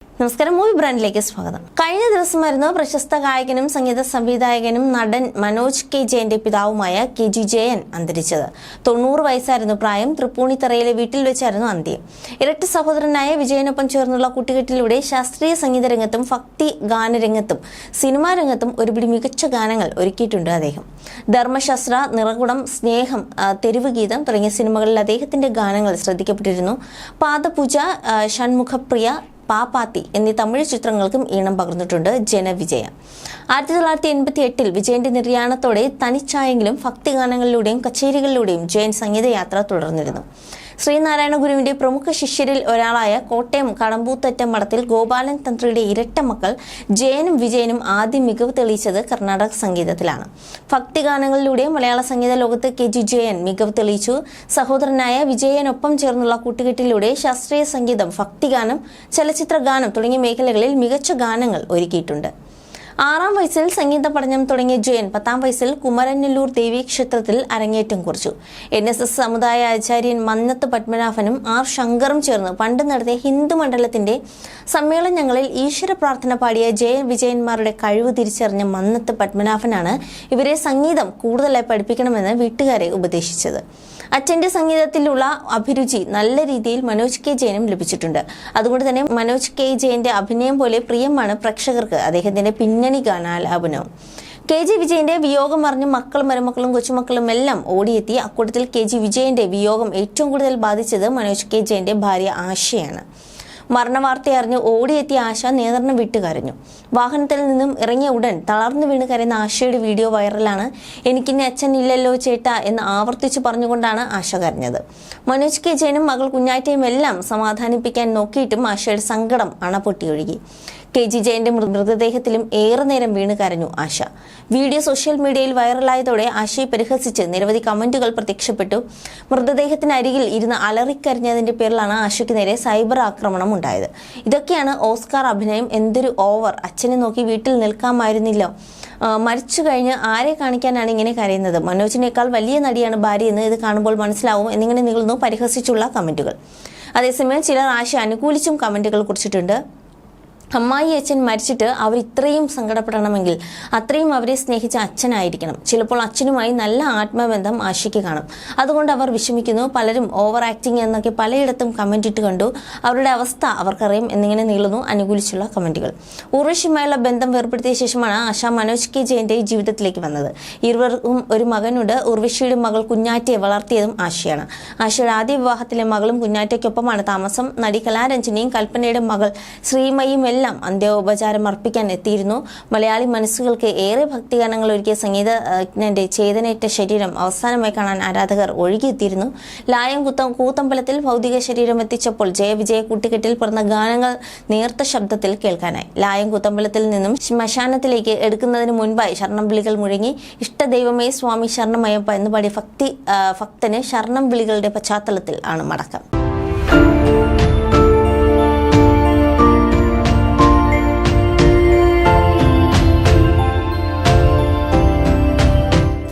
നമസ്കാരം, മൂവി ബ്രാൻഡിലേക്ക് സ്വാഗതം. കഴിഞ്ഞ ദിവസമായിരുന്നു പ്രശസ്ത ഗായകനും സംഗീത സംവിധായകനും നടൻ മനോജ് കെ ജയന്റെ പിതാവുമായ KG ജയൻ അന്തരിച്ചത്. 90 വയസ്സായിരുന്നു പ്രായം. തൃപ്പൂണിത്തറയിലെ വീട്ടിൽ വെച്ചായിരുന്നു അന്ത്യം. ഇരട്ട സഹോദരനായ വിജയനൊപ്പം ചേർന്നുള്ള കൂട്ടുകെട്ടിലൂടെ ശാസ്ത്രീയ സംഗീത രംഗത്തും ഭക്തി ഗാനരംഗത്തും സിനിമാ രംഗത്തും ഒരുപിടി മികച്ച ഗാനങ്ങൾ ഒരുക്കിയിട്ടുണ്ട് അദ്ദേഹം. ധർമ്മശാസ്ത്ര, നിറകുടം, സ്നേഹം, തെരുവ് ഗീതം തുടങ്ങിയ സിനിമകളിൽ അദ്ദേഹത്തിന്റെ ഗാനങ്ങൾ ശ്രദ്ധിക്കപ്പെട്ടിരുന്നു. പാദപൂജ, ഷൺമുഖപ്രിയ, പാപ്പാത്തി എന്നീ തമിഴ് ചിത്രങ്ങൾക്കും ഈണം പകർന്നിട്ടുണ്ട് ജനവിജയ. 1988 വിജയന്റെ നിര്യാണത്തോടെ തനിച്ചായെങ്കിലും ഭക്തിഗാനങ്ങളിലൂടെയും കച്ചേരികളിലൂടെയും ജയൻ സംഗീതയാത്ര തുടർന്നിരുന്നു. ശ്രീനാരായണ ഗുരുവിന്റെ പ്രമുഖ ശിഷ്യരിൽ ഒരാളായ കോട്ടയം കടമ്പൂത്തറ്റ മഠത്തിൽ ഗോപാലൻ തന്ത്രിയുടെ ഇരട്ട മക്കൾ ജയനും വിജയനും ആദ്യം മികവ് തെളിയിച്ചത് കർണാടക സംഗീതത്തിലാണ്. ഭക്തിഗാനങ്ങളിലൂടെ മലയാള സംഗീത ലോകത്ത് KG ജയൻ മികവ് തെളിയിച്ചു. സഹോദരനായ വിജയനൊപ്പം ചേർന്നുള്ള കൂട്ടുകെട്ടിലൂടെ ശാസ്ത്രീയ സംഗീതം, ഭക്തിഗാനം, ചലച്ചിത്ര ഗാനം തുടങ്ങിയ മേഖലകളിൽ മികച്ച ഗാനങ്ങൾ ഒരുക്കിയിട്ടുണ്ട്. 6-ാം വയസ്സിൽ സംഗീത പഠനം തുടങ്ങിയ ജയൻ 10-ാം വയസ്സിൽ കുമരനെല്ലൂർ ദേവീക്ഷേത്രത്തിൽ അരങ്ങേറ്റം കുറിച്ചു. NSS സമുദായ ആചാര്യൻ മന്നത്ത് പത്മനാഭനും R ശങ്കറും ചേർന്ന് പണ്ട് നടത്തിയ ഹിന്ദു മണ്ഡലത്തിന്റെ സമ്മേളനങ്ങളിൽ ഈശ്വര പ്രാർത്ഥന പാടിയ വിജയന്മാരുടെ കഴിവ് തിരിച്ചറിഞ്ഞ മന്നത്ത് പത്മനാഭനാണ് ഇവരെ സംഗീതം കൂടുതലായി പഠിപ്പിക്കണമെന്ന് വീട്ടുകാരെ ഉപദേശിച്ചത്. അച്ഛന്റെ സംഗീതത്തിലുള്ള അഭിരുചി നല്ല രീതിയിൽ മനോജ് കെ ജയനും ലഭിച്ചിട്ടുണ്ട്. അതുകൊണ്ട് തന്നെ മനോജ് കെ ജയന്റെ അഭിനയം പോലെ പ്രിയമാണ് പ്രേക്ഷകർക്ക് അദ്ദേഹത്തിന്റെ പിന്നണി ഗാനാലാപനവും. KG വിജയന്റെ വിയോഗം അറിഞ്ഞ് മക്കളും മരുമക്കളും കൊച്ചുമക്കളും എല്ലാം ഓടിയെത്തി. അക്കൂട്ടത്തിൽ KG വിജയന്റെ വിയോഗം ഏറ്റവും കൂടുതൽ ബാധിച്ചത് മനോജ് കെ ജയന്റെ ഭാര്യ ആശയാണ്. മരണവാർത്തയറിഞ്ഞ് ഓടിയെത്തിയ ആശ നിയന്ത്രണം വിട്ട് കരഞ്ഞു. വാഹനത്തിൽ നിന്നും ഇറങ്ങിയ ഉടൻ തളർന്നു വീണ് കരയുന്ന ആശയുടെ വീഡിയോ വൈറലാണ്. എനിക്കിനി അച്ഛൻ ഇല്ലല്ലോ ചേട്ടാ എന്ന് ആവർത്തിച്ചു പറഞ്ഞുകൊണ്ടാണ് ആശ കരഞ്ഞത്. മനോജ് കെ ജയനും മകൾ കുഞ്ഞാറ്റയും എല്ലാം സമാധാനിപ്പിക്കാൻ നോക്കിയിട്ടും ആശയുടെ സങ്കടം അണപൊട്ടിയൊഴുകി. KG ജയന്റെ മൃതദേഹത്തിലും ഏറെ നേരം വീണ് കരഞ്ഞു ആശ. വീഡിയോ സോഷ്യൽ മീഡിയയിൽ വൈറലായതോടെ ആശയെ പരിഹസിച്ച് നിരവധി കമന്റുകൾ പ്രത്യക്ഷപ്പെട്ടു. മൃതദേഹത്തിനരികിൽ ഇരുന്ന് അലറിക്കരഞ്ഞതിന്റെ പേരിലാണ് ആശയ്ക്ക് നേരെ സൈബർ ആക്രമണം ഉണ്ടായത്. ഇതൊക്കെയാണ് ഓസ്കാർ അഭിനയം. എന്തൊരു ഓവർ! അച്ഛനെ നോക്കി വീട്ടിൽ നിൽക്കാമായിരുന്നില്ലോ. മരിച്ചു കഴിഞ്ഞ് ആരെ കാണിക്കാനാണ് ഇങ്ങനെ കരയുന്നത്? മനോജിനേക്കാൾ വലിയ നടിയാണ് ഭാര്യ എന്ന് ഇത് കാണുമ്പോൾ മനസ്സിലാവും എന്നിങ്ങനെ നീളുന്നു പരിഹസിച്ചുള്ള കമന്റുകൾ. അതേസമയം ചിലർ ആശ അനുകൂലിച്ചും കമന്റുകൾ കുറിച്ചിട്ടുണ്ട്. അമ്മായി അച്ഛൻ മരിച്ചിട്ട് അവർ ഇത്രയും സങ്കടപ്പെടണമെങ്കിൽ അത്രയും അവരെ സ്നേഹിച്ച അച്ഛനായിരിക്കണം. ചിലപ്പോൾ അച്ഛനുമായി നല്ല ആത്മബന്ധം ആശയ്ക്ക് കാണും. അതുകൊണ്ട് അവർ വിഷമിക്കുന്നു. പലരും ഓവർ ആക്ടിങ് എന്നൊക്കെ പലയിടത്തും കമന്റ് ഇട്ട് കണ്ടു. അവരുടെ അവസ്ഥ അവർക്കറിയാം എന്നിങ്ങനെ നീളുന്നു അനുകൂലിച്ചുള്ള കമന്റുകൾ. ഉർവശിയുമായുള്ള ബന്ധം വേർപ്പെടുത്തിയ ശേഷമാണ് ആശ മനോജ് കെ ജയന്റെ ജീവിതത്തിലേക്ക് വന്നത്. ഇരുവർക്കും ഒരു മകനുണ്ട്. ഉർവശിയുടെ മകൾ കുഞ്ഞാറ്റയെ വളർത്തിയതും ആശയാണ്. ആശയുടെ ആദ്യ വിവാഹത്തിലെ മകളും കുഞ്ഞാറ്റയ്ക്കൊപ്പമാണ് താമസം. നടി കലാരഞ്ജനിയും കൽപ്പനയുടെ മകൾ ശ്രീമയും എല്ലാം അന്ത്യോപചാരം അർപ്പിക്കാൻ എത്തിയിരുന്നു. മലയാളി മനസ്സുകൾക്ക് ഏറെ ഭക്തിഗാനങ്ങൾ ഒരുക്കിയ സംഗീതജ്ഞന്റെ ചേതനേറ്റ ശരീരം അവസാനമായി കാണാൻ ആരാധകർ ഒഴുകിയെത്തിയിരുന്നു. ലായം കൂത്തമ്പലത്തിൽ ഭൗതിക ശരീരം എത്തിച്ചപ്പോൾ ജയവിജയ കൂട്ടുകെട്ടിൽ പിറന്ന ഗാനങ്ങൾ നേർത്ത ശബ്ദത്തിൽ കേൾക്കാനായി. ലായം കൂത്തമ്പലത്തിൽ നിന്നും ശ്മശാനത്തിലേക്ക് എടുക്കുന്നതിന് മുൻപായി ശരണം വിളികൾ മുഴങ്ങി. ഇഷ്ടദൈവമേ സ്വാമി ശരണമയ്യപ്പ എന്ന് പാടിയ ഭക്തന് ശരണം വിളികളുടെ പശ്ചാത്തലത്തിൽ ആണ് മടക്കം.